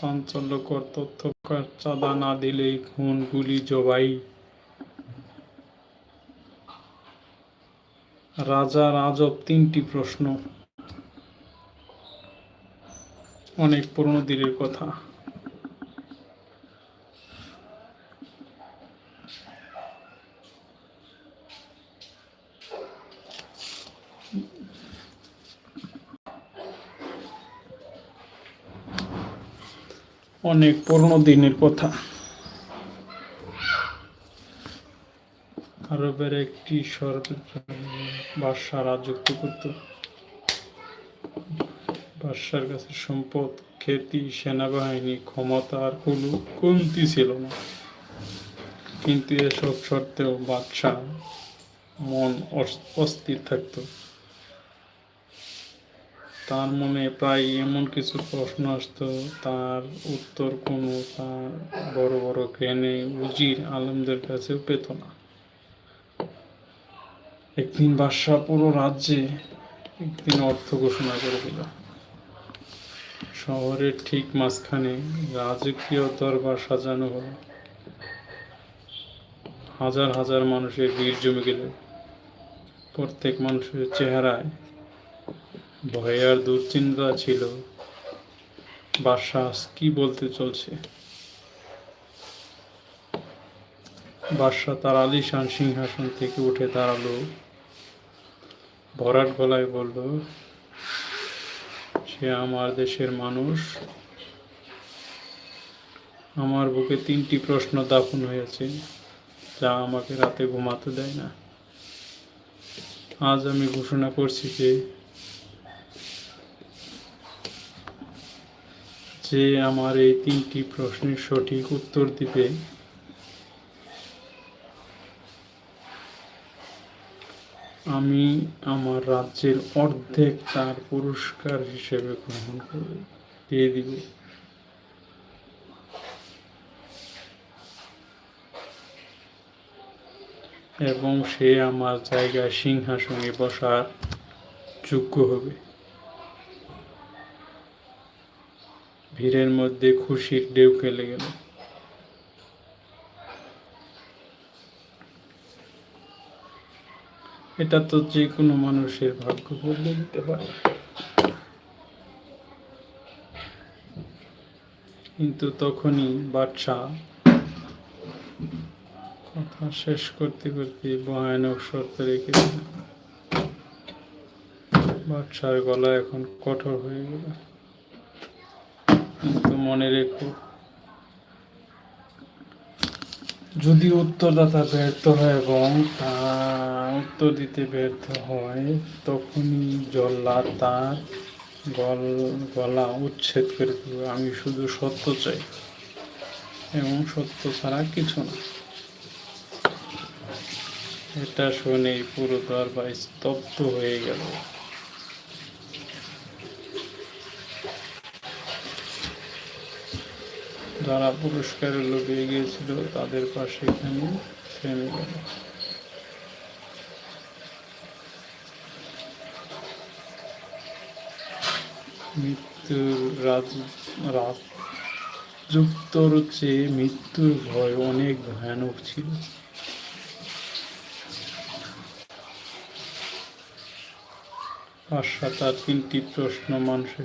চাঞ্চল্যকর তথ্য, চাঁদা না দিলেই খুন, গুলি, জবাই। রাজার আজব 3টি প্রশ্ন। অনেক পুরনো দিনের কথা। অনেক পুরনো দিনের কথা। আরবের একটি বাদশা রাজত্ব করত। বাদশার কাছে সম্পদ, খ্যাতি, সেনাবাহিনী, ক্ষমতা আর কোনো কমতি ছিল না। কিন্তু এসব সত্ত্বেও বাদশা মন অস্থির থাকত। তার মনে প্রায় এমন কিছু প্রশ্ন আসত, তার উত্তর কোনো তার বড় বড় জ্ঞানী উজির আলেমদের কাছেও পেত না। একদিন বাদশাহ পুরো রাজ্যে একদিন অর্থ ঘোষণা করে দিল। শহরের ঠিক মাঝখানে রাজকীয় দরবার সাজানো হলো। হাজার হাজার মানুষের ভিড় জমে গেল। প্রত্যেক মানুষের চেহারায় ভয় আর দুশ্চিন্তা ছিল। বাদশাহ কি বলতে চলছে। বাদশাহ তার আলিশান সিংহাসন থেকে উঠে দাঁড়ালো, ভরাট গলায় বলল, সে আমার দেশের মানুষ। আমার বুকে 3টি প্রশ্ন দাফন হয়েছে, যা আমাকে রাতে ঘুমাতে দেয় না। আজ আমি ঘোষণা করছি যে আমার এই 3টি প্রশ্নের সঠিক উত্তর দিবে, আমি আমার রাজ্যের অর্ধেক তার পুরস্কার হিসেবে গ্রহণ করে দিয়ে দিব। এবং সে আমার জায়গায় সিংহাসনে বসার যোগ্য হবে। ভিড়ের মধ্যে খুশির ঢেউ খেলে গেল। এটা তো যে কোনো মানুষের ভাগ্য বদলে দিতে পারে। কিন্তু তখনই বাদশা কথা শেষ করতে করতে ভয়ানক শর্ত রেখে দিল। বাদশার গলা এখন কঠোর হয়ে গেল। কিন্তু মনে রেখো, যদি উত্তরদাতা ব্যর্থ হয় এবং তা উত্তর দিতে ব্যর্থ হয়, তখনই জল্লাদ তার গলা উচ্ছেদ করে দেবে। আমি শুধু সত্য চাই এবং সত্য ছাড়া কিছু না। এটা শুনে পুরো দরবার স্তব্ধ হয়ে গেল। যারা পুরস্কারের লোভে এগিয়েছিল তাদের পাশে এখানে থেমে গেল। মৃত্যুর রাজযুক্তর চেয়ে মৃত্যুর ভয় অনেক ভয়ানক ছিল। বাদশা তার 3টি প্রশ্ন মানুষের